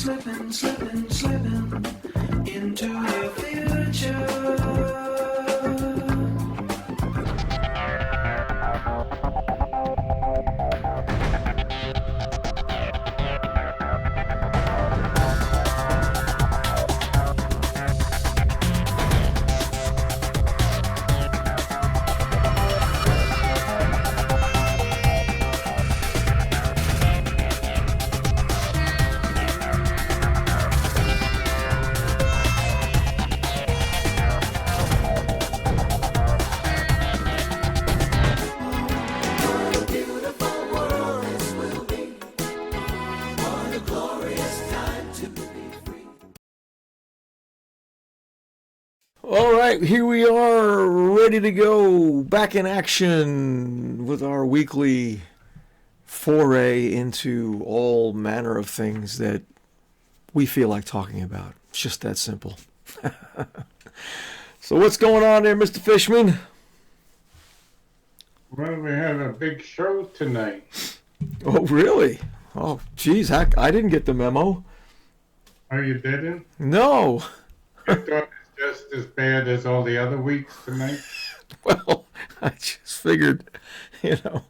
slipping into your future. All right, here we are, ready to go, back in action with our weekly foray into all manner of things that we feel like talking about. It's just that simple. So what's going on there, Mr. Fishman? Well, we have a big show tonight. Oh, really? Oh, geez, I didn't get the memo. Oh, you didn't? No. I thought it's just as bad as all the other weeks tonight. Well, I just figured, you know,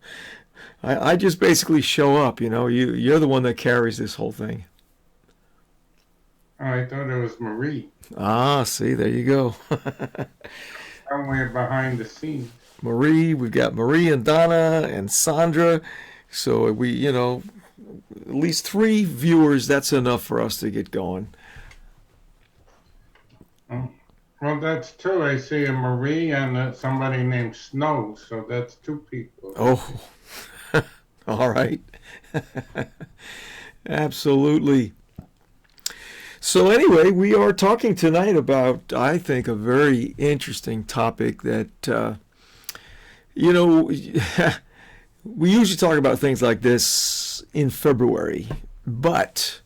I just basically show up, you know. You're the one that carries this whole thing. Oh, I thought it was Marie. Ah, see, there you go. Somewhere behind the scenes. Marie, we've got Marie and Donna and Sandra. So we, you know, at least 3 viewers, that's enough for us to get going. Oh. Well, that's 2. I see a Marie and somebody named Snow, so that's 2 people. Oh, all right. Absolutely. So anyway, we are talking tonight about, I think, a very interesting topic that, you know, we usually talk about things like this in February, but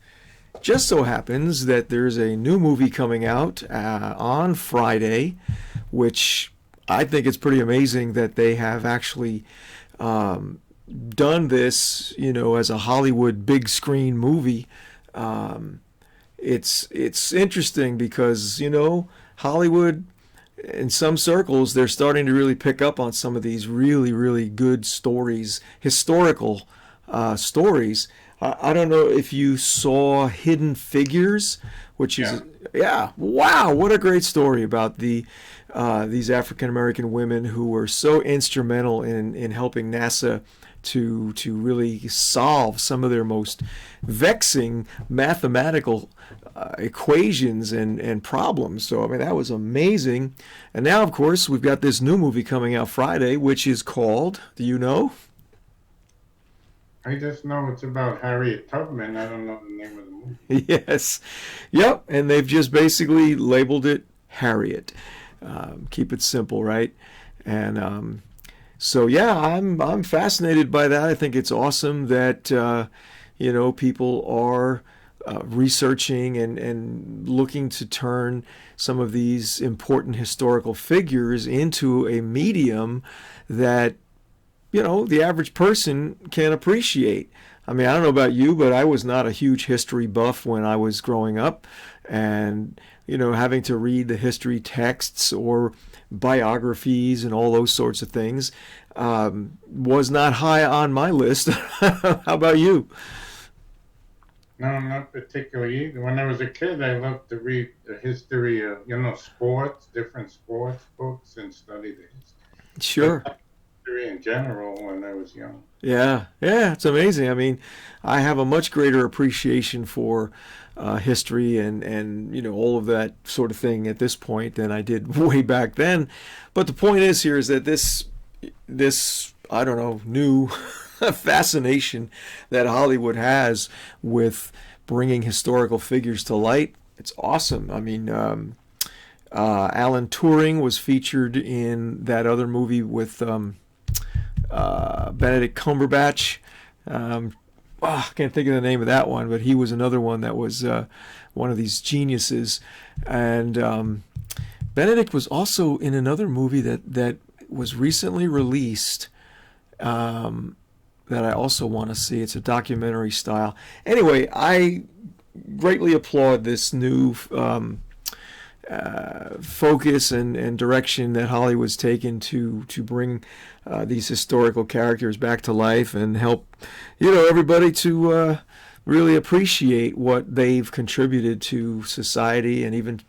just so happens that there's a new movie coming out on Friday, which I think it's pretty amazing that they have actually done this, you know, as a Hollywood big screen movie. It's interesting because, you know, Hollywood, in some circles, they're starting to really pick up on some of these really, really good stories, historical stories. I don't know if you saw Hidden Figures, which is, yeah, wow, what a great story about these African American women who were so instrumental in helping NASA to really solve some of their most vexing mathematical equations and problems. So, I mean, that was amazing. And now, of course, we've got this new movie coming out Friday, which is called, do you know? I just know it's about Harriet Tubman. I don't know the name of the movie. Yes. Yep. And they've just basically labeled it Harriet. Keep it simple, right? And so, yeah, I'm fascinated by that. I think it's awesome that, you know, people are researching and looking to turn some of these important historical figures into a medium that, you know, the average person can appreciate. I mean, I don't know about you, but I was not a huge history buff when I was growing up. And, you know, having to read the history texts or biographies and all those sorts of things was not high on my list. How about you? No, not particularly either. When I was a kid, I loved to read the history of, you know, sports, different sports books, and study the history. Sure. History in general when I was young. Yeah, it's amazing. I mean, I have a much greater appreciation for history and you know, all of that sort of thing at this point than I did way back then. But the point is here is that this I don't know, new fascination that Hollywood has with bringing historical figures to light, it's awesome. I mean, Alan Turing was featured in that other movie with Benedict Cumberbatch. I can't think of the name of that one, but he was another one that was one of these geniuses. And Benedict was also in another movie that was recently released that I also want to see. It's a documentary style. Anyway, I greatly applaud this new focus and direction that Hollywood's taken to bring these historical characters back to life and help, everybody to really appreciate what they've contributed to society and even,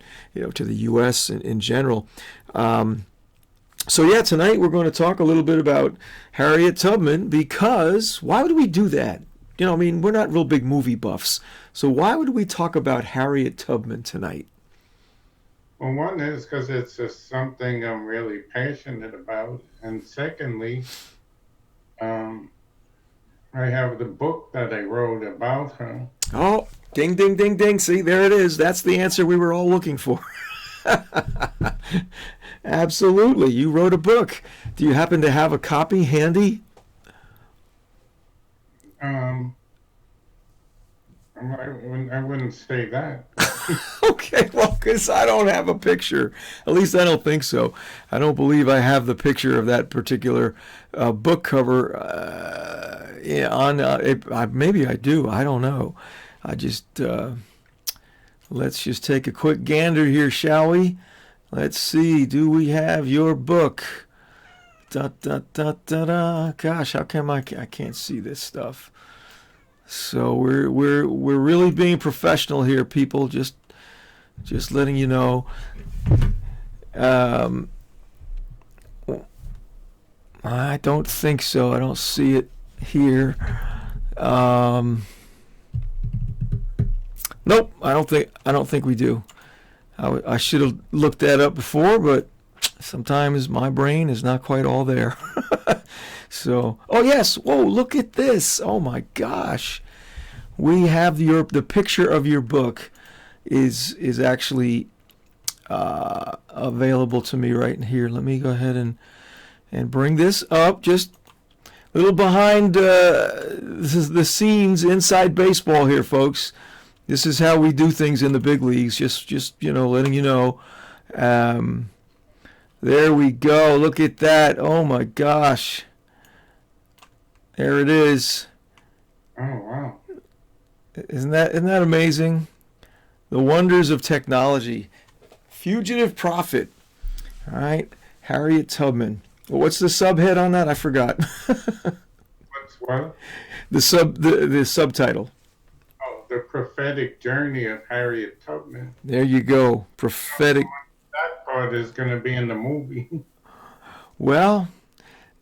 to the U.S. in general. So yeah, tonight we're going to talk a little bit about Harriet Tubman, because why would we do that? We're not real big movie buffs. So why would we talk about Harriet Tubman tonight? Well, one is because it's just something I'm really passionate about. And secondly, I have the book that I wrote about her. Oh, ding, ding, ding, ding. See, there it is. That's the answer we were all looking for. Absolutely. You wrote a book. Do you happen to have a copy handy? I wouldn't say that. Okay, well, because I don't have a picture. At least I don't think so. I don't believe I have the picture of that particular book cover on it. Maybe I do. I don't know. I just let's just take a quick gander here, shall we? Let's see. Do we have your book? Da da da da da. Gosh, how come I can't see this stuff? So we're really being professional here, people. Just letting you know. I don't think so. I don't see it here. Nope. I don't think we do. I should have looked that up before, but sometimes my brain is not quite all there. So, oh yes, whoa, look at this. Oh my gosh. We have the picture of your book is actually available to me right here. Let me go ahead and bring this up. Just a little behind the scenes inside baseball here, folks. This is how we do things in the big leagues. Just letting you know. There we go. Look at that. Oh my gosh. There it is. Oh, wow. Isn't that amazing? The wonders of technology. Fugitive Prophet. All right. Harriet Tubman. Well, what's the subhead on that? I forgot. What's what? The subtitle. Oh, the prophetic journey of Harriet Tubman. There you go. Prophetic. That part is going to be in the movie. Well,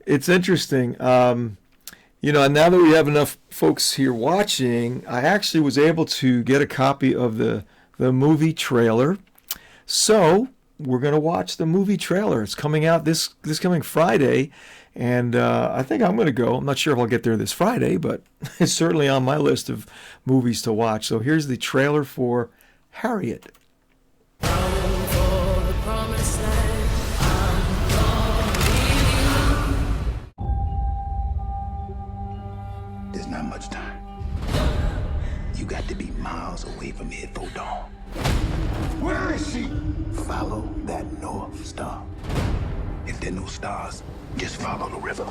it's interesting. Now that we have enough folks here watching, I actually was able to get a copy of the movie trailer. So we're going to watch the movie trailer. It's coming out this coming Friday, and I think I'm going to go. I'm not sure if I'll get there this Friday, but it's certainly on my list of movies to watch. So here's the trailer for Harriet. There's not much time. You got to be miles away from here before dawn. Where is she? Follow that North Star. If there are no stars, just follow the river.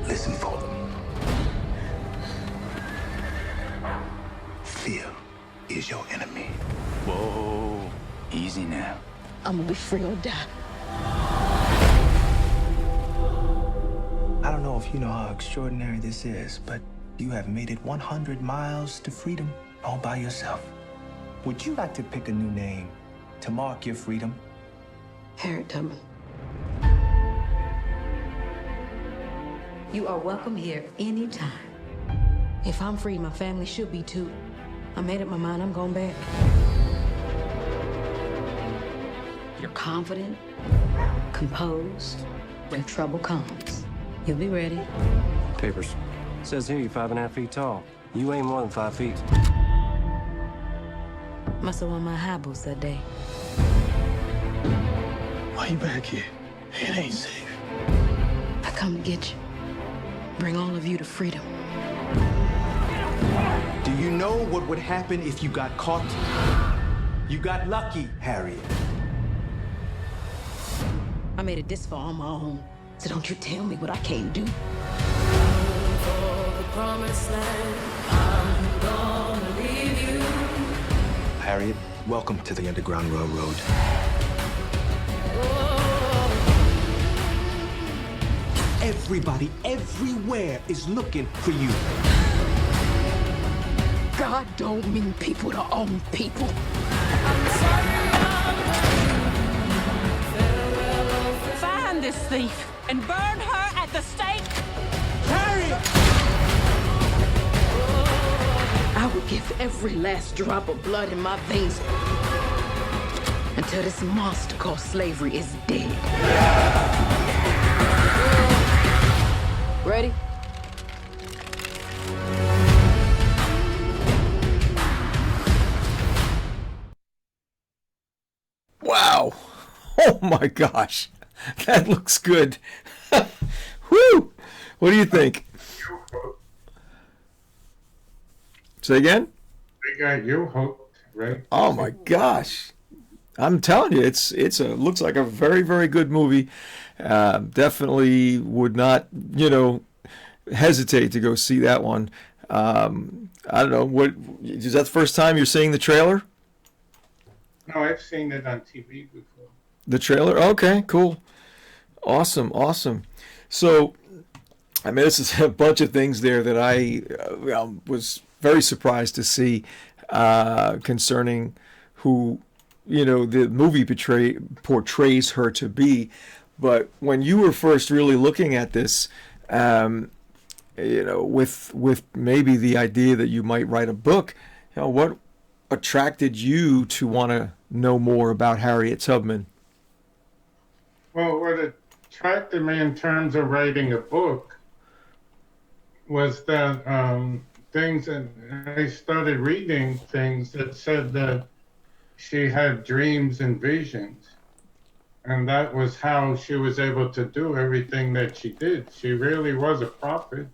Listen for them. Fear is your enemy. Whoa, easy now. I'm gonna be free or die. I don't know if you know how extraordinary this is, but you have made it 100 miles to freedom all by yourself. Would you like to pick a new name to mark your freedom? Harriet Tubman. You are welcome here anytime. If I'm free, my family should be too. I made up my mind, I'm going back. You're confident, composed, when trouble comes. You'll be ready. Papers. Says here you're 5.5 feet tall. You ain't more than 5 feet. Must have won my high boots that day. Why you back here? It ain't safe. I come to get you. Bring all of you to freedom. Do you know what would happen if you got caught? You got lucky, Harriet. I made it this far on my own, so don't you tell me what I can't do. For the promised land, I'm gonna leave you Harriet, welcome to the Underground Railroad. Everybody, everywhere is looking for you. God don't mean people to own people. Find this thief and burn her at the stake. Harriet! I would give every last drop of blood in my veins until this monster called slavery is dead. Ready? Wow. Oh my gosh. That looks good. Whew. What do you think? Say again? They got you hooked, right? Oh my gosh. I'm telling you, it's a looks like a very, very good movie. Definitely would not, hesitate to go see that one. I don't know, what is that the first time you're seeing the trailer? No, I've seen it on TV before. The trailer? Okay, cool. Awesome, awesome. So, I mean, this is a bunch of things there that I was very surprised to see concerning who, the movie portrays her to be. But when you were first really looking at this, with maybe the idea that you might write a book, what attracted you to want to know more about Harriet Tubman? Well, what attracted me in terms of writing a book was that things that I started reading things that said that she had dreams and visions. And that was how she was able to do everything that she did. She really was a prophet.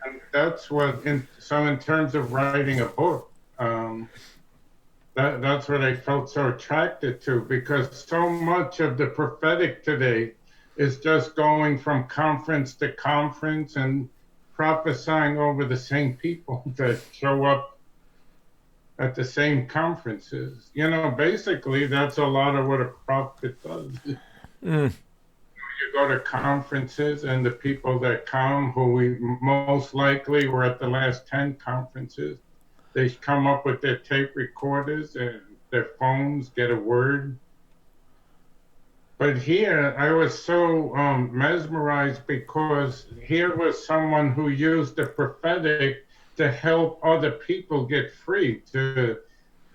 And that's so in terms of writing a book, that's what I felt so attracted to, because so much of the prophetic today is just going from conference to conference and prophesying over the same people that show up at the same conferences. Basically, that's a lot of what a prophet does. You go to conferences, and the people that come, who we most likely were at the last 10 conferences, they come up with their tape recorders and their phones, get a word. But here, I was so mesmerized, because here was someone who used the prophetic to help other people get free, to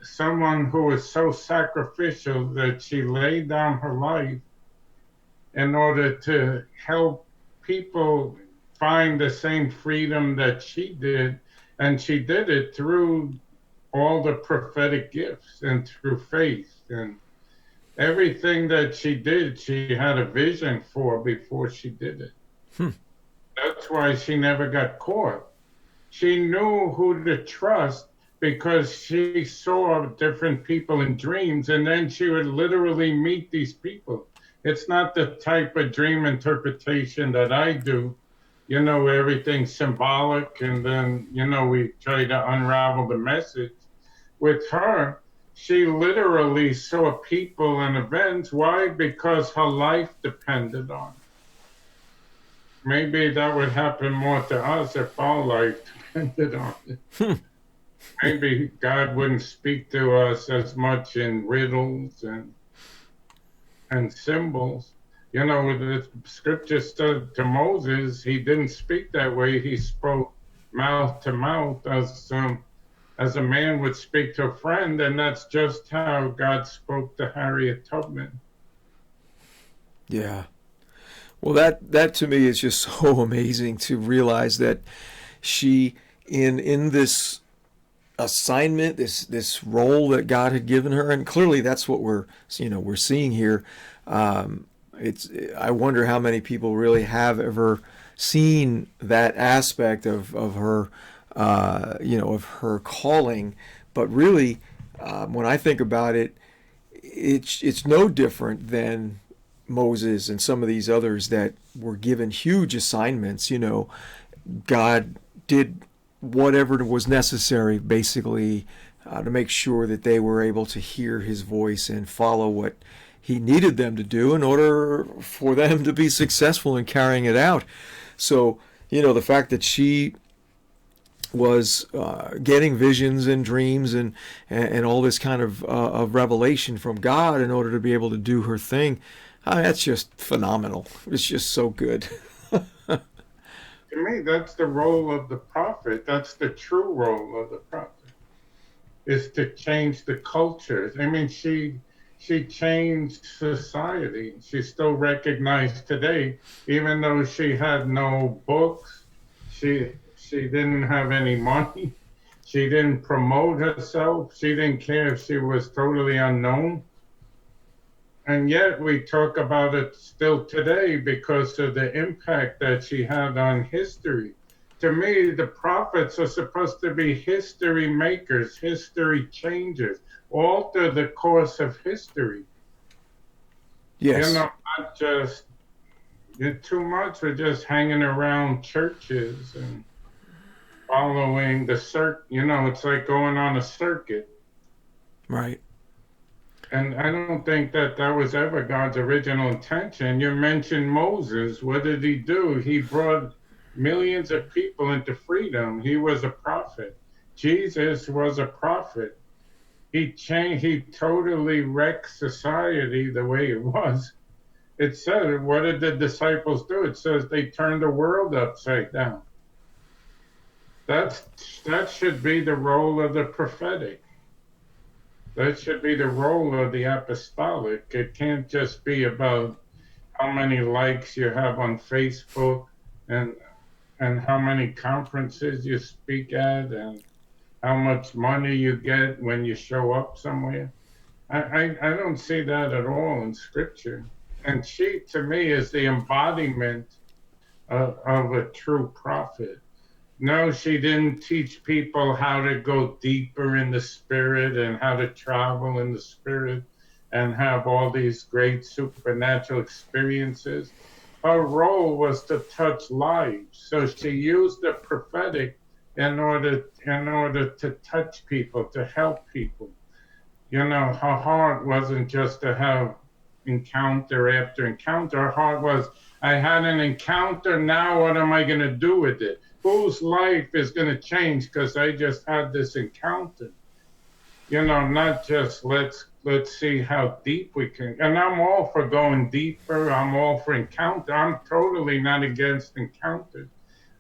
someone who was so sacrificial that she laid down her life in order to help people find the same freedom that she did. And she did it through all the prophetic gifts and through faith. And everything that she did, she had a vision for before she did it. That's why she never got caught. She knew who to trust, because she saw different people in dreams, and then she would literally meet these people. It's not the type of dream interpretation that I do. Everything's symbolic, and then, we try to unravel the message. With her, she literally saw people and events. Why? Because her life depended on it. Maybe that would happen more to us if our life depended on it. Maybe God wouldn't speak to us as much in riddles and symbols. The scripture said to Moses, he didn't speak that way. He spoke mouth to mouth, as a man would speak to a friend, and that's just how God spoke to Harriet Tubman. Yeah. Well, that to me is just so amazing, to realize that she, in this assignment, this role that God had given her, and clearly that's what we're seeing here. I wonder how many people really have ever seen that aspect of her, of her calling. But really, when I think about it, it's no different than Moses and some of these others that were given huge assignments. God did whatever was necessary, basically, to make sure that they were able to hear his voice and follow what he needed them to do in order for them to be successful in carrying it out. So, the fact that she was getting visions and dreams and all this kind of revelation from God in order to be able to do her thing, that's just phenomenal. It's just so good. To me, that's the role of the prophet. That's the true role of the prophet, is to change the cultures. I mean, she changed society. She's still recognized today, even though she had no books. She didn't have any money. She didn't promote herself. She didn't care if she was totally unknown. And yet we talk about it still today because of the impact that she had on history. To me, the prophets are supposed to be history makers, history changers, alter the course of history. Yes. Not just too much. We're just hanging around churches and following the circuit. It's like going on a circuit. Right. And I don't think that was ever God's original intention. You mentioned Moses. What did he do? He brought millions of people into freedom. He was a prophet. Jesus was a prophet. He totally wrecked society the way it was. It said, what did the disciples do? It says they turned the world upside down. That should be the role of the prophetic. That should be the role of the apostolic. It can't just be about how many likes you have on Facebook and how many conferences you speak at and how much money you get when you show up somewhere. I don't see that at all in Scripture. And she, to me, is the embodiment of a true prophet. No, she didn't teach people how to go deeper in the spirit and how to travel in the spirit and have all these great supernatural experiences. Her role was to touch lives. So she used the prophetic in order to touch people, to help people. Her heart wasn't just to have encounter after encounter. Her heart was, I had an encounter, now what am I going to do with it? Whose life is going to change because I just had this encounter? Not just let's see how deep we can. And I'm all for going deeper. I'm all for encounter. I'm totally not against encounters.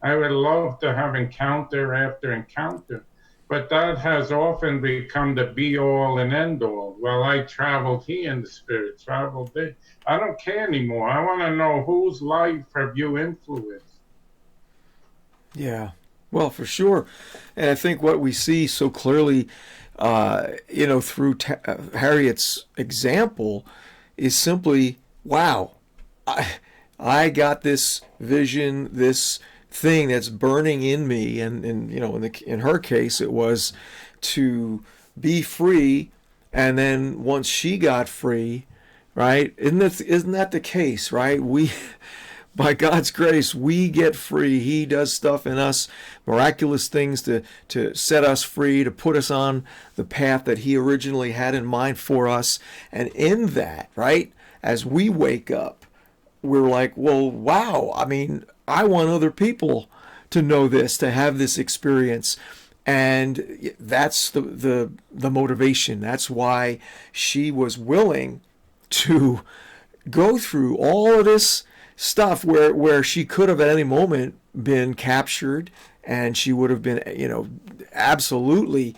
I would love to have encounter after encounter. But that has often become the be-all and end-all. Well, I traveled here in the spirit, traveled there. I don't care anymore. I want to know whose life have you influenced? Yeah, well, for sure. And I think what we see so clearly, through Harriet's example is simply, wow, I got this vision, this thing that's burning in me. And in her case, it was to be free. And then once she got free, right? Isn't that the case, right? By God's grace, we get free. He does stuff in us, miraculous things to set us free, to put us on the path that He originally had in mind for us. And in that, right, as we wake up, we're like, well, wow, I mean, I want other people to know this, to have this experience. And that's the motivation. That's why she was willing to go through all of this stuff where she could have at any moment been captured and she would have been, absolutely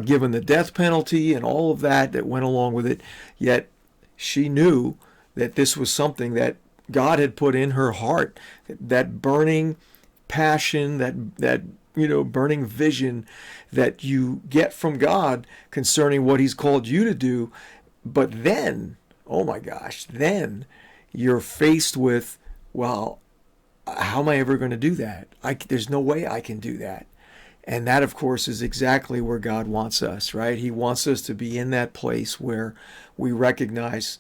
given the death penalty and all of that went along with it. Yet she knew that this was something that God had put in her heart, that burning passion, that burning vision that you get from God concerning what He's called you to do. But then, oh my gosh, then you're faced with, well, how am I ever going to do that? There's no way I can do that. And that, of course, is exactly where God wants us, right? He wants us to be in that place where we recognize,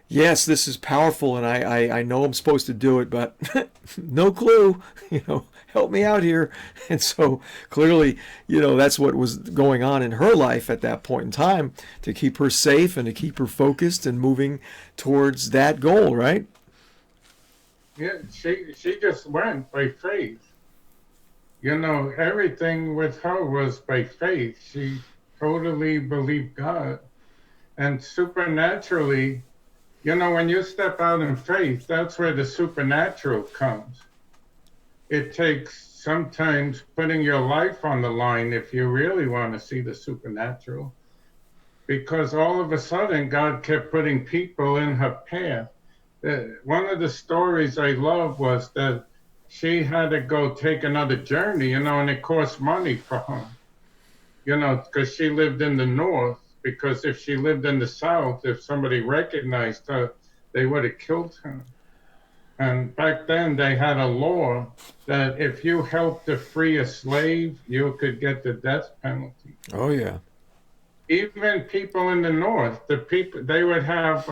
yes, this is powerful, and I know I'm supposed to do it, but no clue, help me out here. And so clearly, that's what was going on in her life at that point in time to keep her safe and to keep her focused and moving towards that goal, right? Yeah, she just went by faith. Everything with her was by faith. She totally believed God. And supernaturally, when you step out in faith, that's where the supernatural comes. It takes sometimes putting your life on the line if you really want to see the supernatural, because all of a sudden God kept putting people in her path. One of the stories I love was that she had to go take another journey, and it cost money for her, because she lived in the north. Because if she lived in the south, if somebody recognized her, they would have killed her. And back then they had a law that if you helped to free a slave, you could get the death penalty. Oh, yeah. Even people in the north, they would have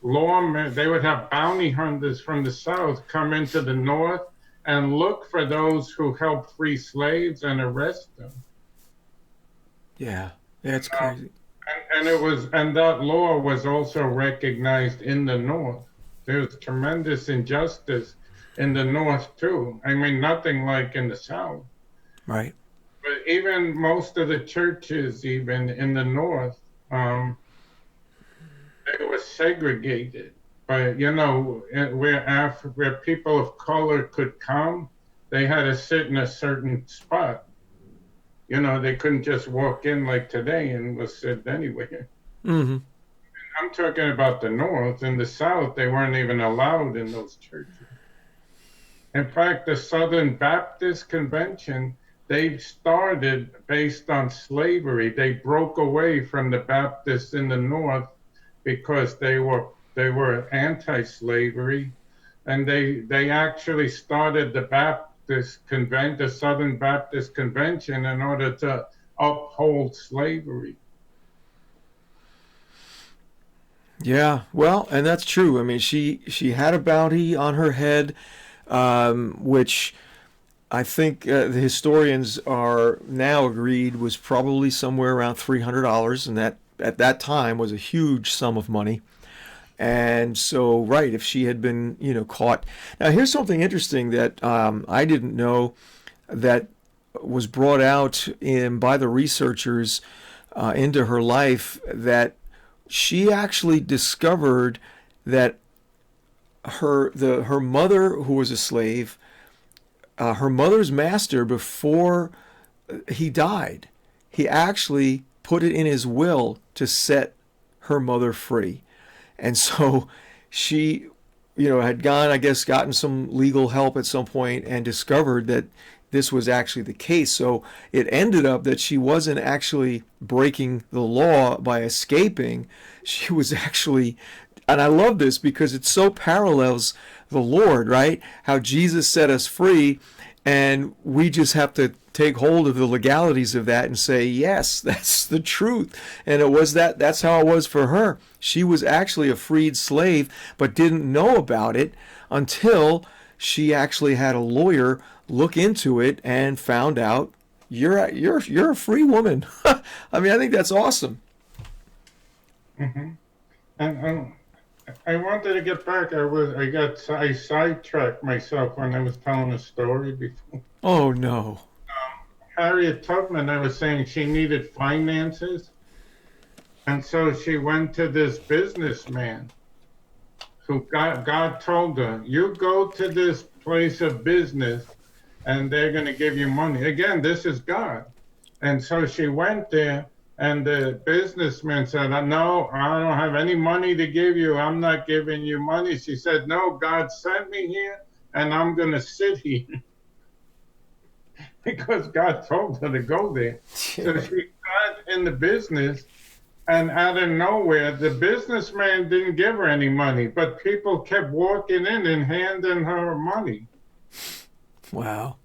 lawmen, they would have bounty hunters from the south come into the north and look for those who helped free slaves and arrest them. Yeah, that's crazy. And that law was also recognized in the north. There's tremendous injustice in the north too. I mean, nothing like in the south. Right. But even most of the churches, even in the north, they were segregated. But where people of color could come, they had to sit in a certain spot. They couldn't just walk in like today and was sit anywhere. Mm-hmm. I'm talking about the north. In the south, they weren't even allowed in those churches. In fact, the Southern Baptist Convention, they started based on slavery. They broke away from the Baptists in the north because they were anti-slavery, and they actually started the Southern Baptist Convention in order to uphold slavery. Yeah, well, and that's true. I mean, she had a bounty on her head, which I think the historians are now agreed was probably somewhere around $300, and that at that time was a huge sum of money. And so, right, if she had been, caught. Now, here's something interesting that I didn't know that was brought out by the researchers into her life, that she actually discovered that her mother, who was a slave, her mother's master, before he died, he actually put it in his will to set her mother free. And so she, had gotten some legal help at some point and discovered that this was actually the case. So it ended up that she wasn't actually breaking the law by escaping. She was actually, and I love this because it so parallels the Lord, right? How Jesus set us free, and we just have to take hold of the legalities of that and say, yes, that's the truth. And that's how it was for her. She was actually a freed slave, but didn't know about it until she actually had a lawyer look into it and found out you're a free woman. I mean, I think that's awesome. Mm-hmm. And I wanted to get back. I sidetracked myself when I was telling a story before. Oh no. Harriet Tubman, I was saying she needed finances, and so she went to this businessman who God told her, you go to this place of business and they're going to give you money. Again, this is God. And so she went there, and the businessman said, no, I don't have any money to give you. I'm not giving you money. She said, no, God sent me here and I'm going to sit here. Because God told her to go there. So she got in the business, and out of nowhere, the businessman didn't give her any money, but people kept walking in and handing her money. Wow.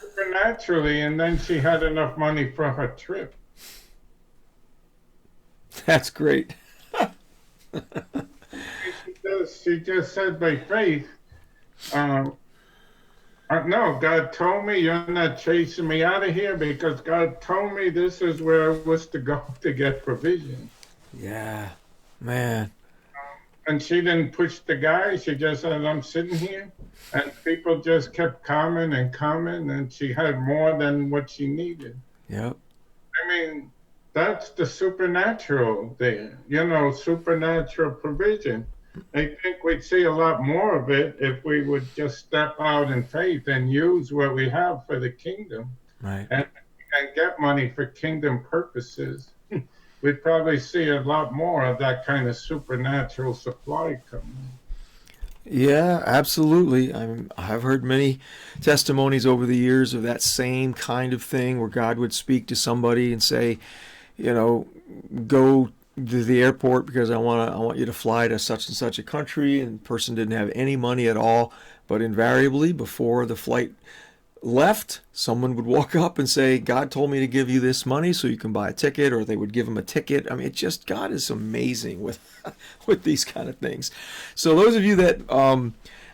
Supernaturally, and then she had enough money for her trip. That's great. she just said by faith. Um, no, God told me you're not chasing me out of here because God told me this is where I was to go to get provision. Yeah, man. And she didn't push the guy. She just said, I'm sitting here. And people just kept coming and coming, and she had more than what she needed. Yep. I mean, that's the supernatural there, supernatural provision. I think we'd see a lot more of it if we would just step out in faith and use what we have for the kingdom Right. and get money for kingdom purposes. We'd probably see a lot more of that kind of supernatural supply coming. Yeah, absolutely. I've heard many testimonies over the years of that same kind of thing where God would speak to somebody and say, go to the airport because I want you to fly to such and such a country, and the person didn't have any money at all, but invariably before the flight left, someone would walk up and say, God told me to give you this money so you can buy a ticket, or they would give them a ticket. I mean, God is amazing with with these kind of things. So those of you that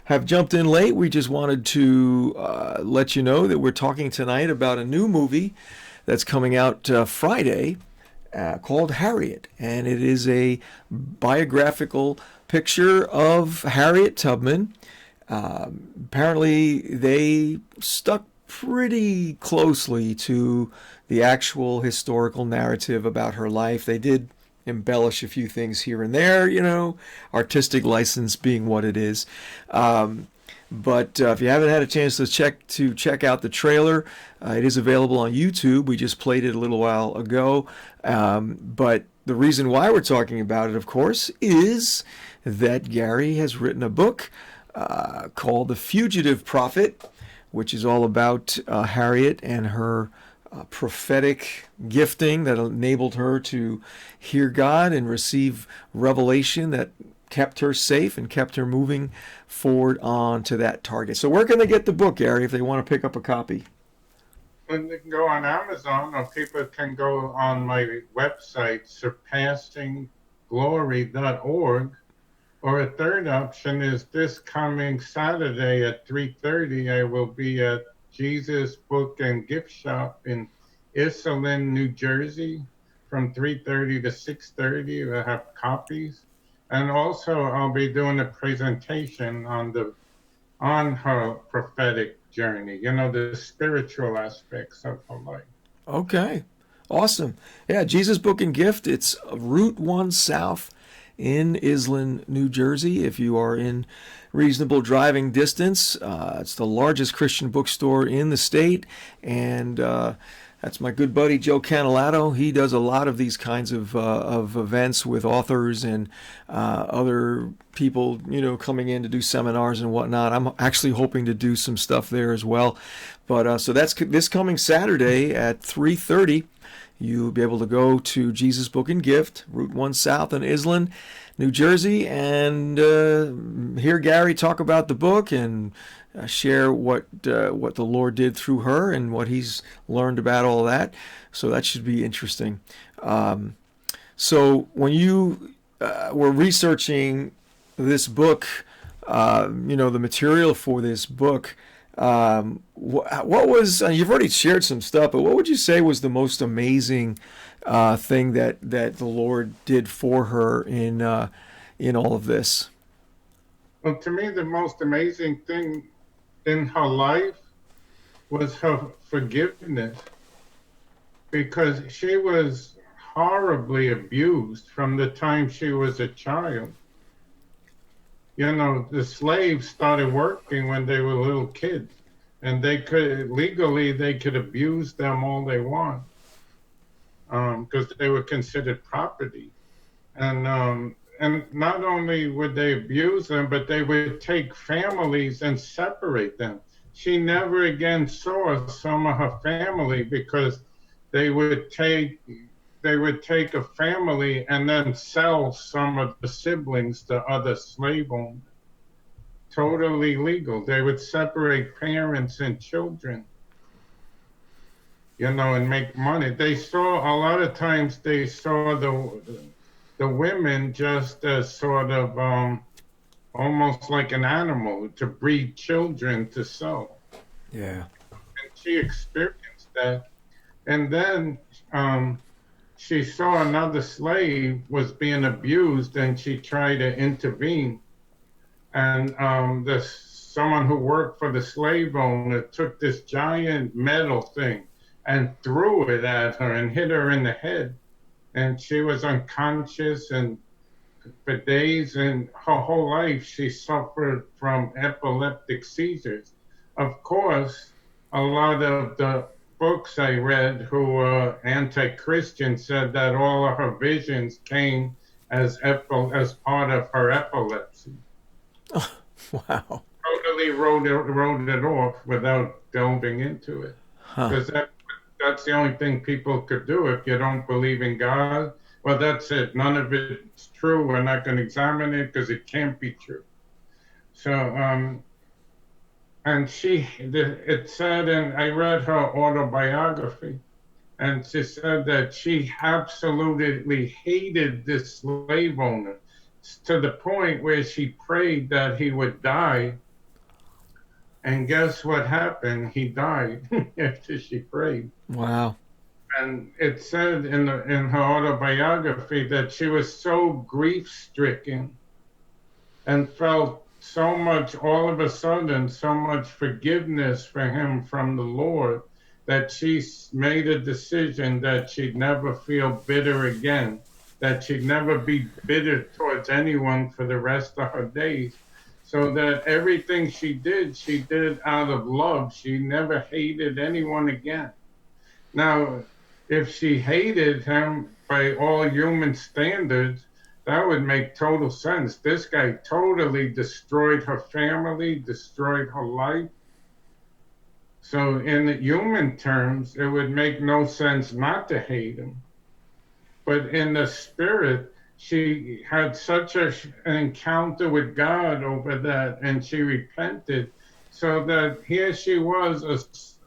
have jumped in late, we just wanted to let you know that we're talking tonight about a new movie that's coming out Friday called Harriet, and it is a biographical picture of Harriet Tubman. Apparently they stuck pretty closely to the actual historical narrative about her life. They did embellish a few things here and there, artistic license being what it is. But if you haven't had a chance to check out the trailer, it is available on YouTube. We just played it a little while ago. But the reason why we're talking about it, of course, is that Gary has written a book called The Fugitive Prophet, which is all about Harriet and her prophetic gifting that enabled her to hear God and receive revelation that kept her safe and kept her moving forward on to that target. So where can they get the book, Gary, if they want to pick up a copy? And they can go on Amazon, or people can go on my website, surpassingglory.org. Or a third option is this coming Saturday at 3:30, I will be at Jesus Book and Gift Shop in Iselin, New Jersey from 3:30 to 6:30. We'll have copies. And also I'll be doing a presentation on her prophetic journey, the spiritual aspects of her life. Okay. Awesome. Yeah, Jesus Book and Gift. It's Route 1 South in Iselin, New Jersey. If you are in reasonable driving distance, it's the largest Christian bookstore in the state, and that's my good buddy Joe Canilato. He does a lot of these kinds of events with authors and other people, coming in to do seminars and whatnot. I'm actually hoping to do some stuff there as well. But so that's this coming Saturday at 3:30. You'll be able to go to Jesus Book and Gift, Route 1 South in Iselin, New Jersey, and hear Gary talk about the book and share what the Lord did through her and what he's learned about all that. So that should be interesting. So when you were researching this book, the material for this book, what was, you've already shared some stuff, but what would you say was the most amazing thing that the Lord did for her in all of this? Well, to me, the most amazing thing in her life was her forgiveness, because she was horribly abused from the time she was a child. The slaves started working when they were little kids, and they could abuse them all they want, because they were considered property. And not only would they abuse them, but they would take families and separate them. She never again saw some of her family because they would take a family and then sell some of the siblings to other slave owners. Totally legal. They would separate parents and children, and make money. A lot of times they saw the women just as sort of almost like an animal, to breed children to sell. Yeah. And she experienced that. And then she saw another slave was being abused, and she tried to intervene. And someone who worked for the slave owner took this giant metal thing and threw it at her and hit her in the head. And she was unconscious and for days, and her whole life she suffered from epileptic seizures. Of course, a lot of the books I read who were anti-Christian said that all of her visions came as part of her epilepsy. Wow. Totally wrote it off without delving into it, because that's the only thing people could do. If you don't believe in God, well, that's it. None of it's true. We're not going to examine it because it can't be true. So, and it said, and I read her autobiography, and she said that she absolutely hated this slave owner to the point where she prayed that he would die. And guess what happened? He died after she prayed. Wow. And it said in her autobiography that she was so grief-stricken and felt so much, all of a sudden, so much forgiveness for him from the Lord, that she made a decision that she'd never feel bitter again, that she'd never be bitter towards anyone for the rest of her days. So that everything she did out of love. She never hated anyone again. Now, if she hated him by all human standards, that would make total sense. This guy totally destroyed her family, destroyed her life. So in human terms, it would make no sense not to hate him. But in the spirit, she had such an encounter with God over that, and she repented, so that here she was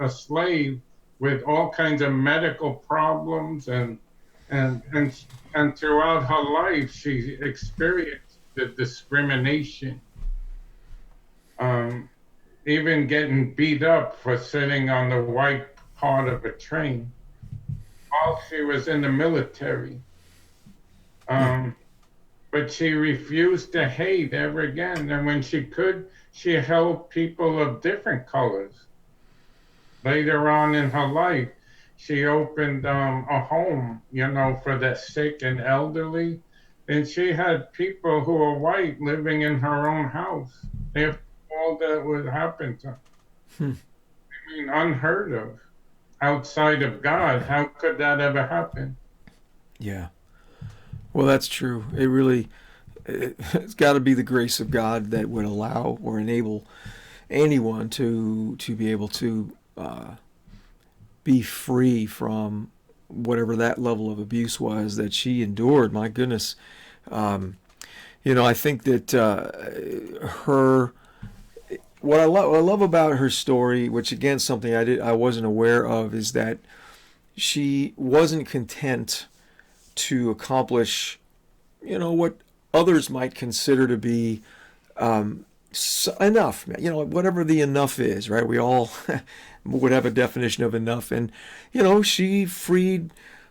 a slave with all kinds of medical problems, and throughout her life she experienced the discrimination, even getting beat up for sitting on the white part of a train while she was in the military. But she refused to hate ever again. And when she could, she helped people of different colors. Later on in her life, she opened a home, for the sick and elderly. And she had people who were white living in her own house after all that would happen to her. I mean, unheard of. Outside of God, how could that ever happen? Yeah. Well, that's true. It's got to be the grace of God that would allow or enable anyone to be able to be free from whatever that level of abuse was that she endured. My goodness. I think that what I love about her story, which again something I wasn't aware of, is that she wasn't content to accomplish, what others might consider to be enough. Whatever the enough is, right? We all would have a definition of enough, and she freed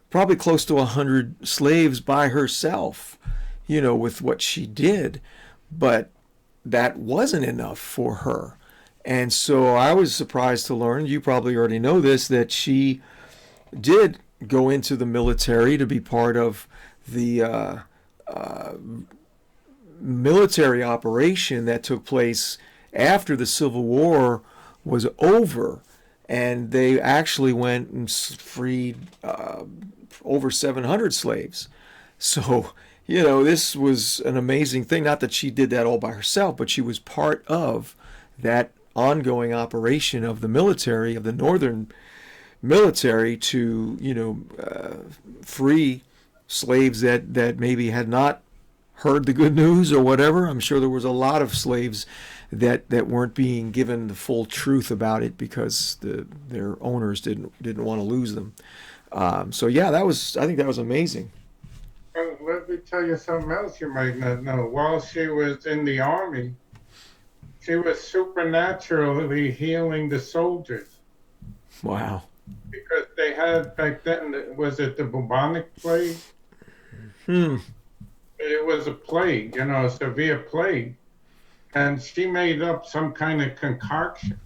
probably close to 100 slaves by herself, with what she did, but that wasn't enough for her. And so I was surprised to learn, you probably already know this, that she did go into the military to be part of the military operation that took place after the Civil War was over, and they actually went and freed over 700 slaves. So, this was an amazing thing. Not that she did that all by herself, but she was part of that ongoing operation of the military, of the Northern military, to free slaves that maybe had not heard the good news or whatever. I'm sure there was a lot of slaves that weren't being given the full truth about it because their owners didn't want to lose them. So yeah, I think that was amazing. Let me tell you something else you might not know. While she was in the army, she was supernaturally healing the soldiers Wow. because they had back then, was it the bubonic plague? Hmm. It was a plague, a severe plague. And she made up some kind of concoction,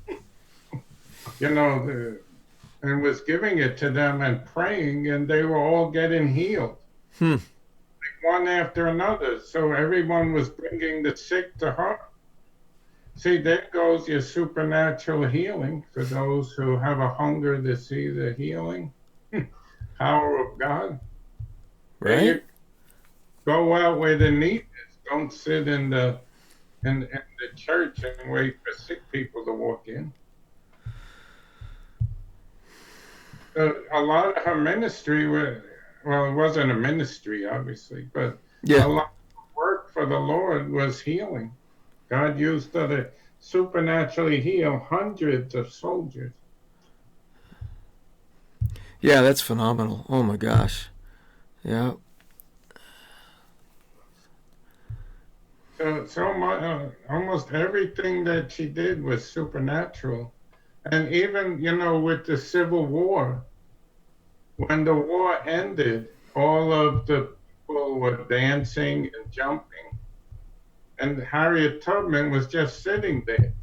and was giving it to them and praying, and they were all getting healed, Hmm. like one after another. So everyone was bringing the sick to her. See, there goes your supernatural healing for those who have a hunger to see the healing power of God. There you Right? go out where the need is. Don't sit in the church and wait for sick people to walk in. A lot of her ministry well, it wasn't a ministry, obviously, but Yeah. a lot of work for the Lord was healing. God used her to supernaturally heal hundreds of soldiers. Yeah, that's phenomenal. Oh my gosh. Yeah. So almost everything that she did was supernatural. And even, with the Civil War, when the war ended, all of the people were dancing and jumping, and Harriet Tubman was just sitting there.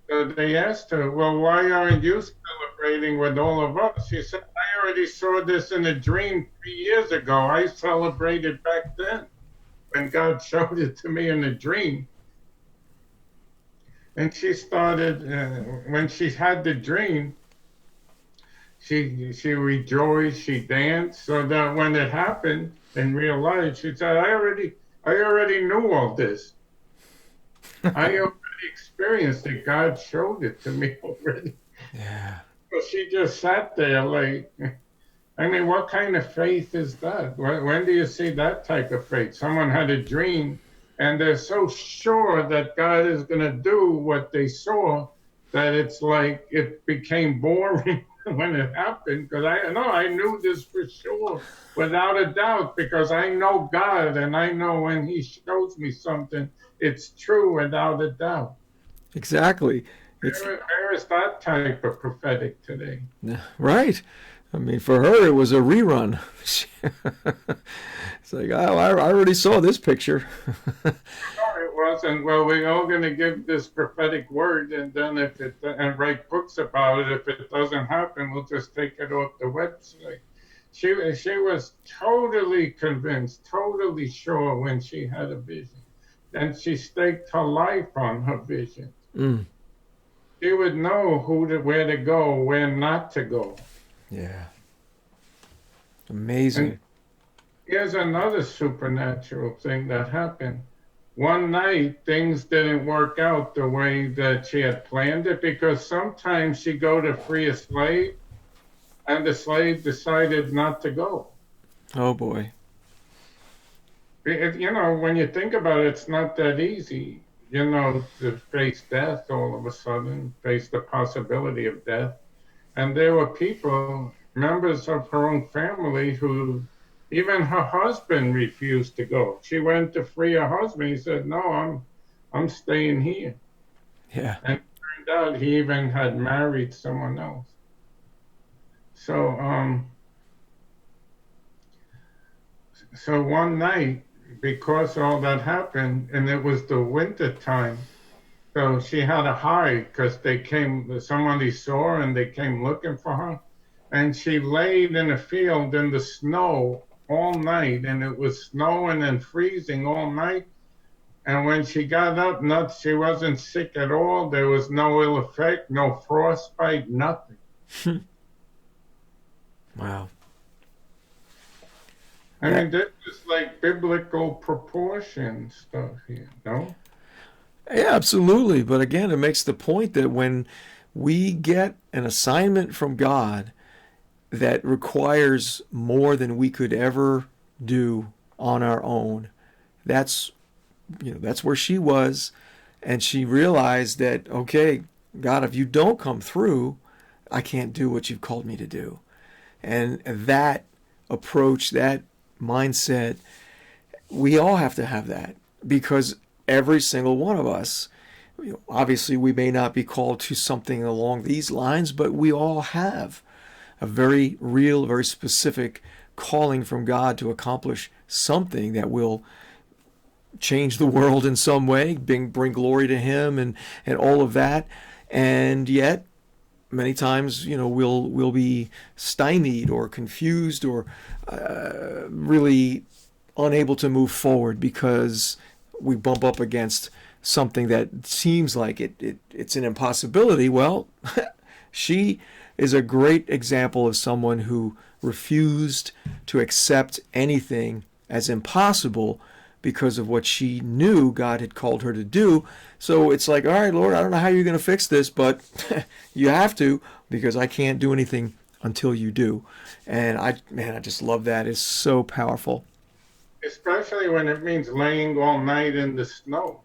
So they asked her, well, why aren't you celebrating with all of us? She said, I already saw this in a dream 3 years ago. I celebrated back then when God showed it to me in a dream. And she started, when she had the dream, she rejoiced, she danced, so that when it happened in real life, she said, I already knew all this. I already experienced it. God showed it to me already. Yeah. So she just sat there like, I mean, what kind of faith is that? When do you see that type of faith? Someone had a dream and they're so sure that God is going to do what they saw that it's like it became boring when it happened, because I knew this for sure, without a doubt, because I know God and I know when he shows me something, it's true without a doubt. Exactly. It's Where is that type of prophetic today? right. I mean, for her, it was a rerun. It's like, oh, I already saw this picture. No, it wasn't. Well, we're all going to give this prophetic word, and then and write books about it. If it doesn't happen, we'll just take it off the website. She was totally convinced, totally sure when she had a vision, and she staked her life on her vision. Mm. She would know where to go, where not to go. Yeah. Amazing. And here's another supernatural thing that happened. One night, things didn't work out the way that she had planned it, because sometimes she'd go to free a slave, and the slave decided not to go. Oh boy. When you think about it, it's not that easy, to face death all of a sudden, face the possibility of death. And there were people, members of her own family, who even her husband refused to go. She went to free her husband. He said, no, I'm staying here. Yeah. And it turned out he even had married someone else. So one night, because all that happened, and it was the winter time, so she had to hide because somebody saw her and they came looking for her. And she laid in a field in the snow all night, and it was snowing and freezing all night. And when she got up, she wasn't sick at all. There was no ill effect, no frostbite, nothing. Wow. I mean, this is like biblical proportion stuff here, no? Yeah, absolutely. But again, it makes the point that when we get an assignment from God that requires more than we could ever do on our own, that's where she was. And she realized that, okay, God, if you don't come through, I can't do what you've called me to do. And that approach, that mindset we all have to have that, because every single one of us, obviously we may not be called to something along these lines, but we all have a very real, very specific calling from God to accomplish something that will change the world in some way, bring glory to Him, and all of that. And yet, many times, we'll be stymied or confused or really unable to move forward because we bump up against something that seems like it's an impossibility. Well, she is a great example of someone who refused to accept anything as impossible because of what she knew God had called her to do. So it's like, all right, Lord, I don't know how you're going to fix this, but you have to, because I can't do anything until you do. And I just love that. It's so powerful. Especially when it means laying all night in the snow.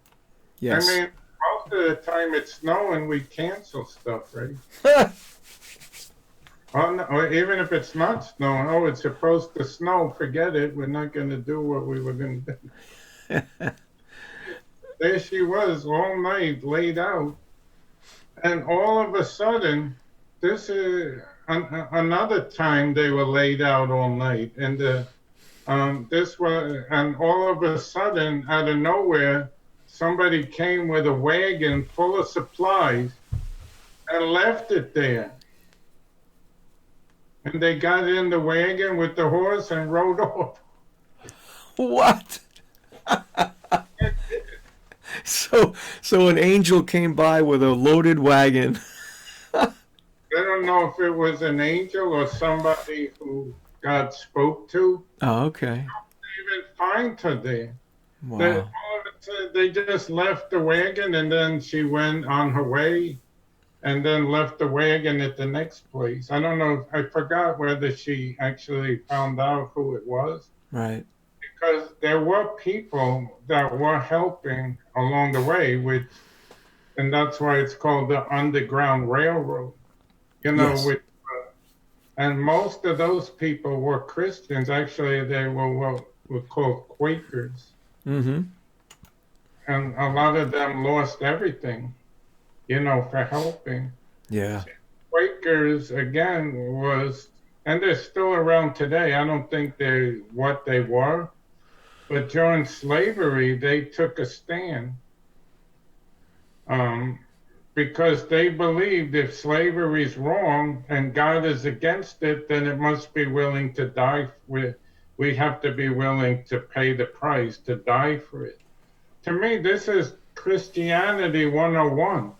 Yes. I mean, most of the time it's snowing, we cancel stuff, right? Oh, no, or even if it's not snowing, it's supposed to snow, forget it, we're not going to do what we were going to do. There she was all night laid out. And all of a sudden, this is another time they were laid out all night. And and all of a sudden, out of nowhere, somebody came with a wagon full of supplies and left it there. And they got in the wagon with the horse and rode off. What? So an angel came by with a loaded wagon. I don't know if it was an angel or somebody who God spoke to. Oh, okay. They even find her there. Wow. They just left the wagon, and then she went on her way and then left the wagon at the next place. I don't know. I forgot whether she actually found out who it was. Right. Because there were people that were helping along the way, and that's why it's called the Underground Railroad. Yes. And most of those people were Christians. Actually, they were what were called Quakers. Mm-hmm. And a lot of them lost everything, for helping. Yeah. Quakers, again, and they're still around today. I don't think they're what they were. But during slavery, they took a stand because they believed if slavery is wrong and God is against it, then it must be willing to die. We have to be willing to pay the price to die for it. To me, this is Christianity 101.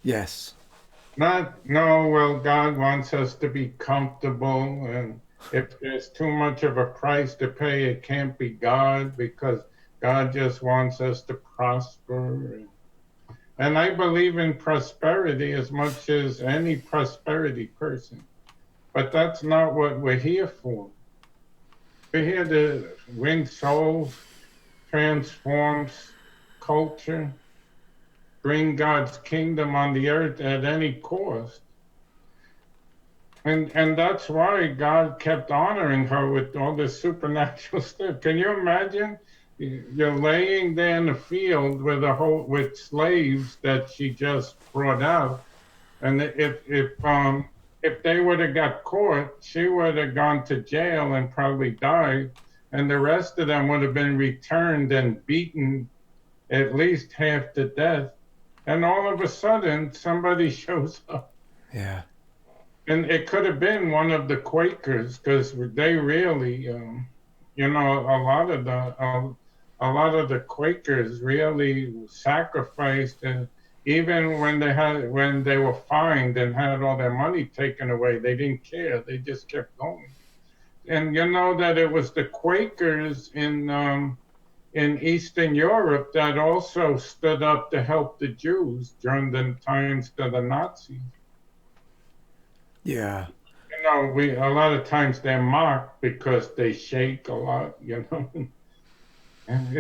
Yes. God wants us to be comfortable, and if there's too much of a price to pay, it can't be God, because God just wants us to prosper. And I believe in prosperity as much as any prosperity person. But that's not what we're here for. We're here to win souls, transform culture, bring God's kingdom on the earth at any cost. And that's why God kept honoring her with all this supernatural stuff. Can you imagine? You're laying there in the field with slaves that she just brought out, and if they would have got caught, she would have gone to jail and probably died, and the rest of them would have been returned and beaten at least half to death. And all of a sudden, somebody shows up. Yeah. And it could have been one of the Quakers, because they really, a lot of the Quakers really sacrificed, and even when they were fined and had all their money taken away, they didn't care. They just kept going. And you know that it was the Quakers in Eastern Europe that also stood up to help the Jews during the times of the Nazis. Yeah. A lot of times they're mocked because they shake a lot, And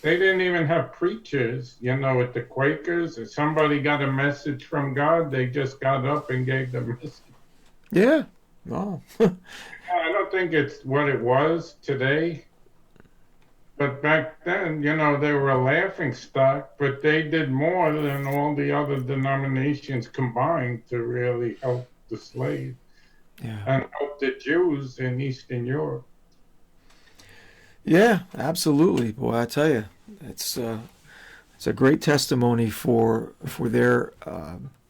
they didn't even have preachers, with the Quakers. If somebody got a message from God, they just got up and gave the message. Yeah. Oh. I don't think it's what it was today. But back then, they were a laughing stock, but they did more than all the other denominations combined to really help the slaves Yeah. and help the Jews in Eastern Europe. Yeah, absolutely. Boy, I tell you, it's a great testimony for their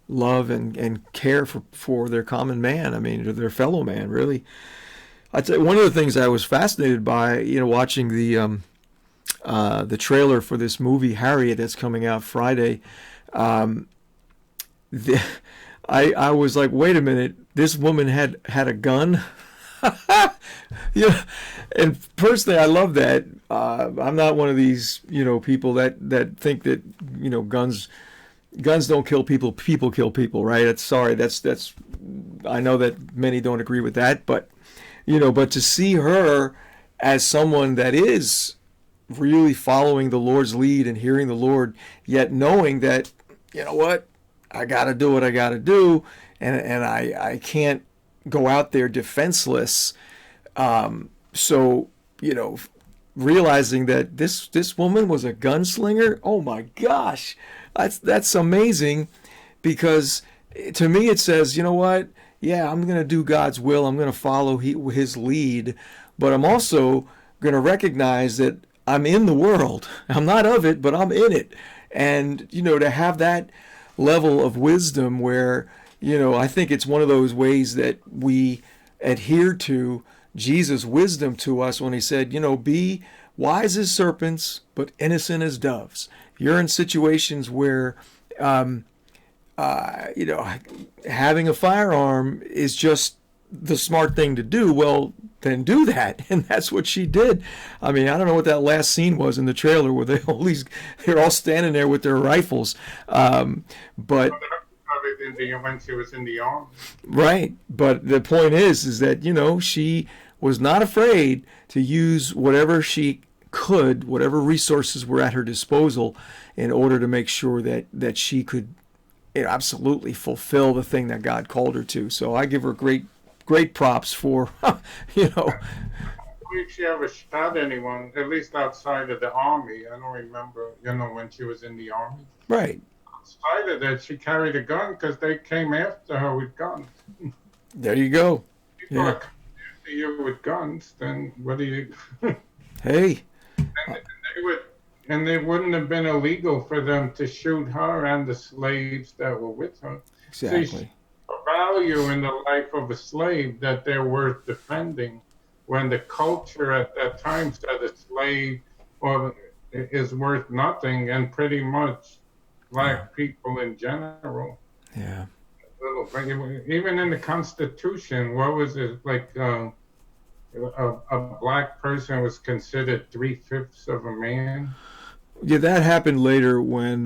love and care for their common man. I mean, their fellow man. Really, I'd say one of the things I was fascinated by, watching the trailer for this movie Harriet that's coming out Friday. Um, the, I was like, wait a minute, this woman had a gun. Yeah, and personally, I love that. I'm not one of these, people that think that, guns don't kill people. People kill people, right? That's. I know that many don't agree with that, but but to see her as someone that is really following the Lord's lead and hearing the Lord, yet knowing that, what, I got to do what I got to do, and I can't go out there defenseless. So, realizing that this woman was a gunslinger, oh my gosh, that's amazing, because to me it says, what, yeah, I'm going to do God's will, I'm going to follow his lead, but I'm also going to recognize that I'm in the world. I'm not of it, but I'm in it. And, to have that level of wisdom where, I think it's one of those ways that we adhere to Jesus' wisdom to us when he said, be wise as serpents, but innocent as doves. You're in situations where, having a firearm is just the smart thing to do. Well, then do that. And that's what she did. I mean, I don't know what that last scene was in the trailer where they're all standing there with their rifles. But When she was in the army. right. But the point is that, she was not afraid to use whatever she could, whatever resources were at her disposal, in order to make sure that she could absolutely fulfill the thing that God called her to. So I give her great props for, I don't believe she ever shot anyone, at least outside of the army. I don't remember, when she was in the army. Right. Outside of that, she carried a gun because they came after her with guns. There you go. People are coming after you with guns, then what do you? Hey. And it wouldn't have been illegal for them to shoot her and the slaves that were with her. Exactly. See, a value in the life of a slave that they're worth defending, when the culture at that time said a slave is worth nothing, and pretty much black people in general. Yeah. Even in the Constitution, what was it like? A black person was considered 3/5 of a man. Yeah, that happened later when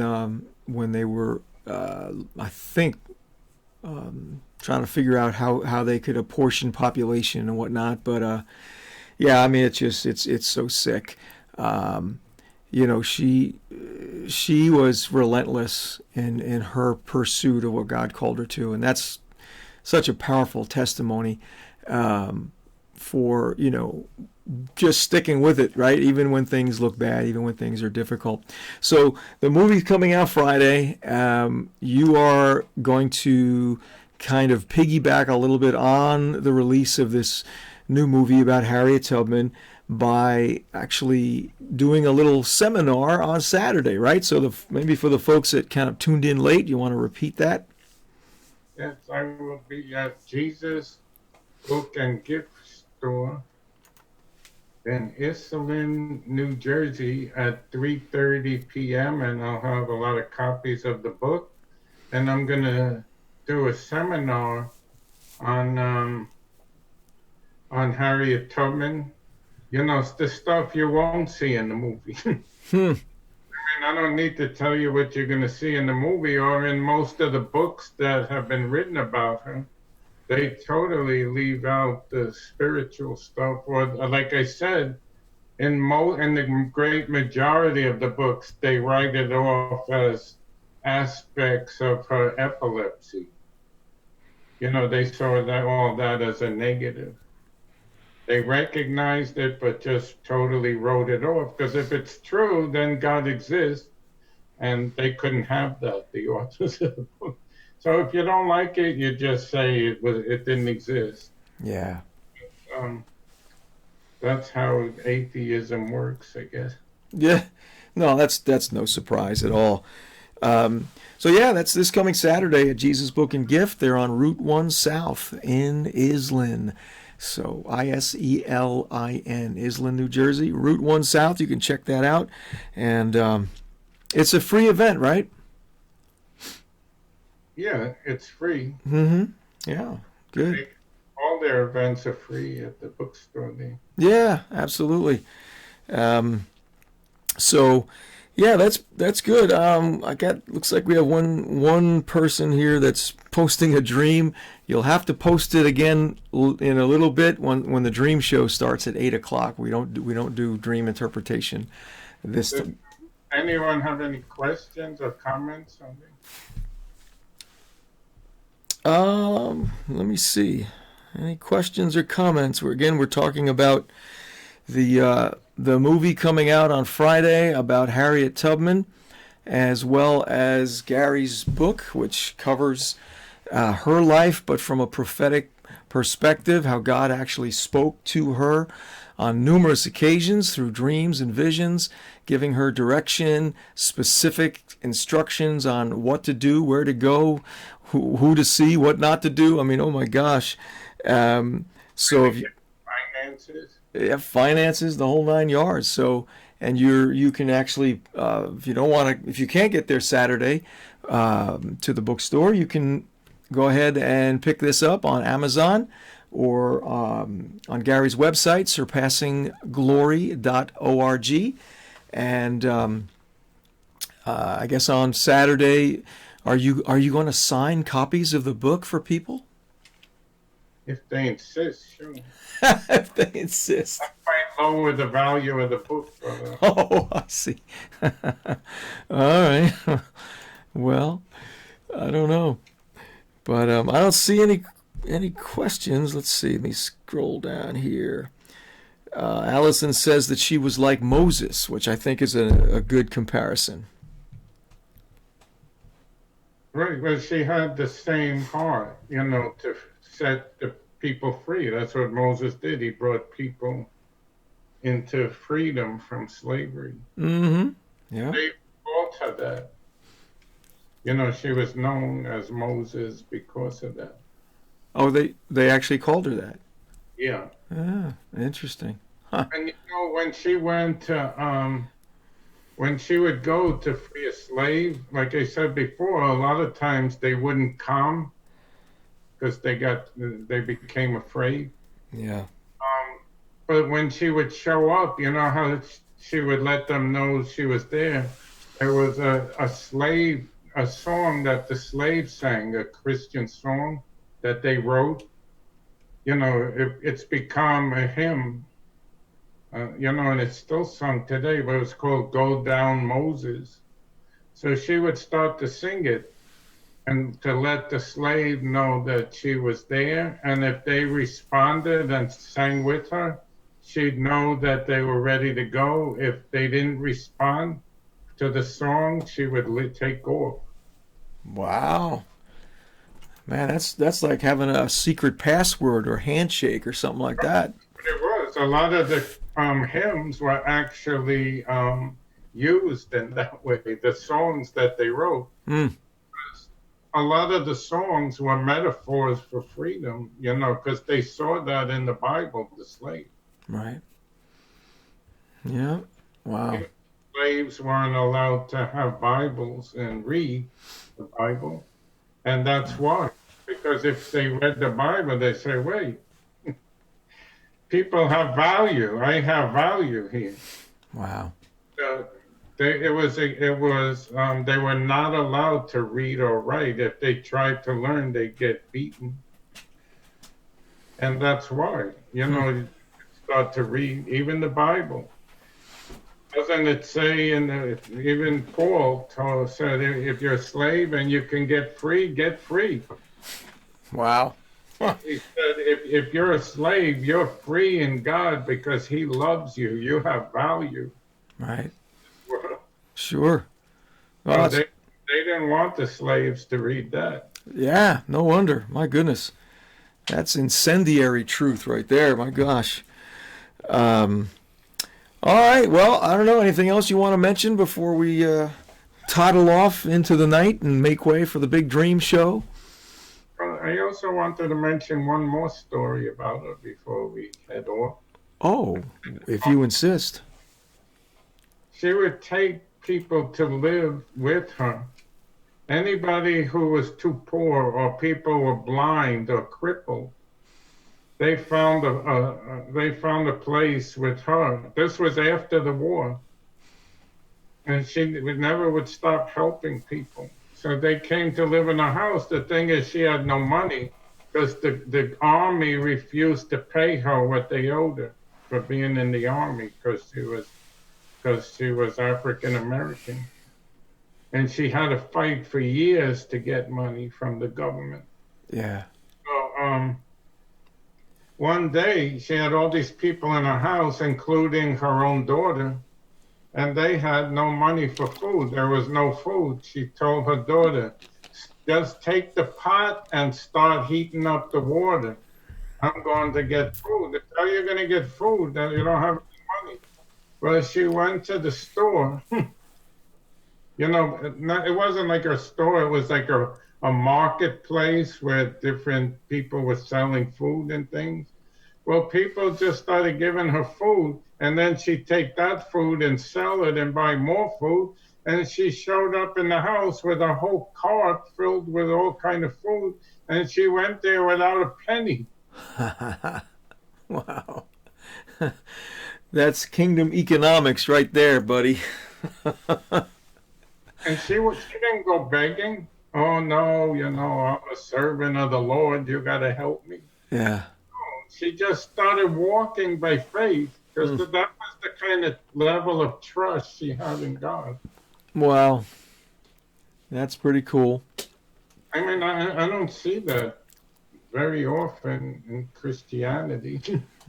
they were, I think, trying to figure out how they could apportion population and whatnot. But yeah, I mean, it's so sick. She was relentless in her pursuit of what God called her to, and that's such a powerful testimony for just sticking with it, right? Even when things look bad, even when things are difficult. So the movie's coming out Friday. You are going to kind of piggyback a little bit on the release of this new movie about Harriet Tubman by actually doing a little seminar on Saturday, right? So maybe for the folks that kind of tuned in late, you want to repeat that? Yes, I will be at Jesus Book and Gift Store in Iselin, New Jersey at 3:30 p.m. and I'll have a lot of copies of the book. And I'm going to do a seminar on Harriet Tubman. It's the stuff you won't see in the movie. I don't need to tell you what you're going to see in the movie or in most of the books that have been written about her. They totally leave out the spiritual stuff, or like I said, in the great majority of the books, they write it off as aspects of her epilepsy. They saw all that as a negative. They recognized it, but just totally wrote it off. Because if it's true, then God exists, and they couldn't have that, the authors of the book. So if you don't like it, you just say it didn't exist. Yeah. Um, that's how atheism works, I guess. Yeah. No, that's no surprise at all. So yeah, that's this coming Saturday at Jesus Book and Gift. They're on Route 1 South in Islin. So Iselin, Islin, New Jersey. Route 1 South. You can check that out. And it's a free event, right? Yeah, it's free. Mm-hmm. Yeah, good. All their events are free at the bookstore. Yeah, absolutely. So, yeah, that's good. Looks like we have one person here that's posting a dream. You'll have to post it again in a little bit when the dream show starts at 8:00. We don't do dream interpretation. Does anyone have any questions or comments on it? Let me see. Any questions or comments? We're talking about the movie coming out on Friday about Harriet Tubman, as well as Gary's book, which covers her life, but from a prophetic perspective, how God actually spoke to her on numerous occasions through dreams and visions, giving her direction, specific instructions on what to do, where to go, who to see, what not to do. I mean, oh my gosh. So if you, Finances? yeah, finances, the whole 9 yards. So, and you can actually, if you can't get there Saturday to the bookstore, you can go ahead and pick this up on Amazon or on Gary's website, surpassingglory.org. And I guess on Saturday, are you going to sign copies of the book for people? If they insist, sure. If they insist. I might lower the value of the book for them. Oh, I see. All right. Well, I don't know, but I don't see any questions. Let's see. Let me scroll down here. Allison says that she was like Moses, which I think is a good comparison. Right, but she had the same heart, to set the people free. That's what Moses did. He brought people into freedom from slavery. Mm-hmm. Yeah. They called her that. She was known as Moses because of that. Oh, they actually called her that. Yeah. Ah, interesting. Huh. And when she went to when she would go to free a slave, like I said before, a lot of times they wouldn't come because they became afraid. Yeah. But when she would show up, how she would let them know she was there. There was a song that the slaves sang, a Christian song that they wrote. It's become a hymn. And it's still sung today, but it's called Go Down Moses. So she would start to sing it and to let the slave know that she was there. And if they responded and sang with her, she'd know that they were ready to go. If they didn't respond to the song, she would take off. Wow. Man, that's like having a secret password or handshake or something like that. But it was. A lot of the hymns were actually used in that way, the songs that they wrote. Mm. A lot of the songs were metaphors for freedom, because they saw that in the Bible, the slave. Right. Yeah. Wow. Slaves weren't allowed to have Bibles and read the Bible. And that's why. Because if they read the Bible, they say, wait, people have value. I have value here. Wow. They were not allowed to read or write. If they tried to learn, they'd get beaten. And that's why, you start to read even the Bible. Doesn't it say even Paul said, if you're a slave and you can get free, get free. Wow. He said, if you're a slave, you're free in God because He loves you. You have value. Right. Well, Sure. Well, so that's, they didn't want the slaves to read that. yeah, no wonder. My goodness. That's incendiary truth right there. My gosh. Um, all right. Well, I don't know. Anything else you want to mention before we toddle off into the night and make way for the big dream show? I also wanted to mention one more story about her before we head off. Oh, if you insist. She would take people to live with her. Anybody who was too poor or people were blind or crippled, they found a place with her. This was after the war, and she would stop helping people. So they came to live in her house. The thing is, she had no money because the army refused to pay her what they owed her for being in the army because she was African American. And she had to fight for years to get money from the government. Yeah. So one day she had all these people in her house, including her own daughter, and they had no money for food. There was no food. She told her daughter, just take the pot and start heating up the water. I'm going to get food. How are you going to get food? You don't have any money. Well, she went to the store. It wasn't like a store. It was like a marketplace where different people were selling food and things. Well, people just started giving her food, and then she'd take that food and sell it and buy more food. And she showed up in the house with a whole cart filled with all kind of food, and she went there without a penny. Wow. That's kingdom economics right there, buddy. And she didn't go begging. Oh no, I'm a servant of the Lord. You got to help me. Yeah. She just started walking by faith because that was the kind of level of trust she had in God. Wow. That's pretty cool. I mean, I don't see that very often in Christianity.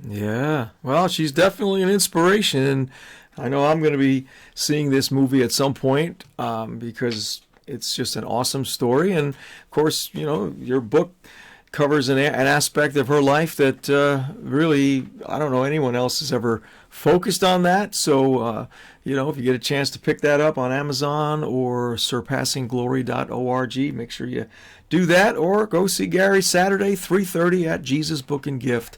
Yeah. Well, she's definitely an inspiration. And I know I'm going to be seeing this movie at some point because it's just an awesome story. And, of course, your book covers an aspect of her life that really, I don't know anyone else has ever focused on that. So, if you get a chance to pick that up on Amazon or surpassingglory.org, make sure you do that, or go see Gary Saturday, 3:30 at Jesus Book and Gift,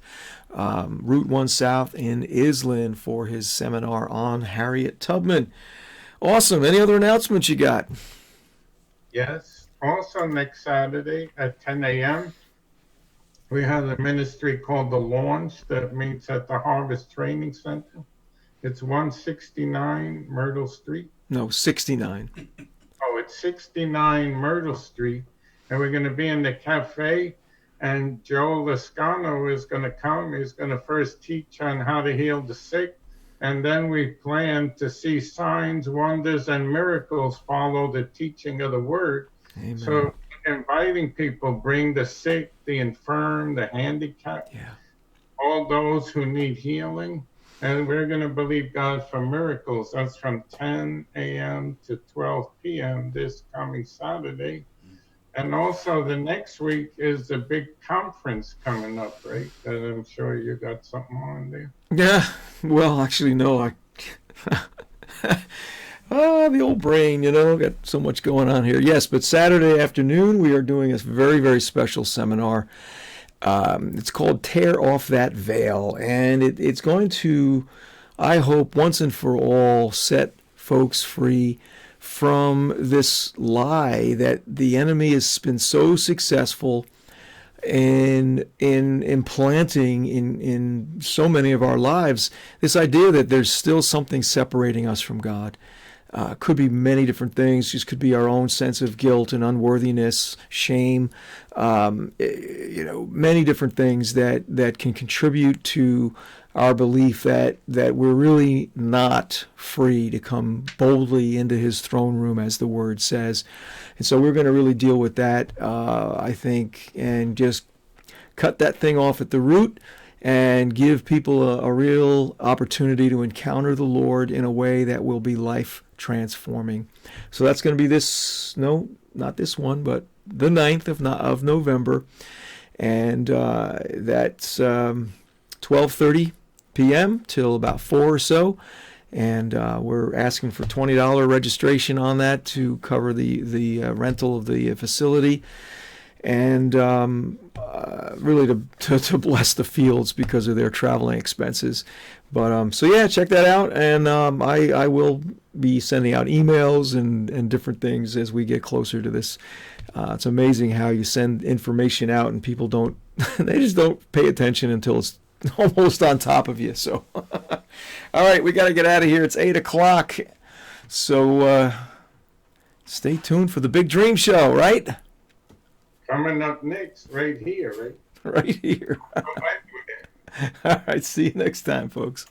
Route 1 South in Island for his seminar on Harriet Tubman. Awesome. Any other announcements you got? Yes. Also, next Saturday at 10 a.m., we have a ministry called The Launch that meets at the Harvest Training Center. It's 169 Myrtle Street. No, 69. Oh, it's 69 Myrtle Street. And we're going to be in the cafe. And Joe Lascano is going to come. He's going to first teach on how to heal the sick. And then we plan to see signs, wonders, and miracles follow the teaching of the word. Amen. So inviting people, bring the sick, the infirm, the handicapped, all those who need healing. And we're going to believe God for miracles. That's from 10 a.m. to 12 p.m. this coming Saturday. And also the next week is the big conference coming up, right? And I'm sure you got something on there. Yeah. Well, actually, no. The old brain, got so much going on here. Yes, but Saturday afternoon, we are doing a very, very special seminar. It's called Tear Off That Veil, and it's going to, I hope, once and for all, set folks free from this lie that the enemy has been so successful in implanting in so many of our lives, this idea that there's still something separating us from God. Could be many different things. Just could be our own sense of guilt and unworthiness, shame, many different things that can contribute to our belief that we're really not free to come boldly into his throne room, as the word says. And so we're going to really deal with that, I think, and just cut that thing off at the root and give people a real opportunity to encounter the Lord in a way that will be life transforming. So that's going to be not this one, but the 9th of November. And that's 12:30 p.m. till about 4 or so. And we're asking for $20 registration on that to cover the rental of the facility. And really to bless the fields because of their traveling expenses. But so yeah, check that out, and I will be sending out emails and different things as we get closer to this. It's amazing how you send information out and people don't they just don't pay attention until it's almost on top of you. So all right, we got to get out of here. It's 8:00, so stay tuned for the Big Dream Show, right? Coming up next, right here, right? Right here. All right, see you next time, folks.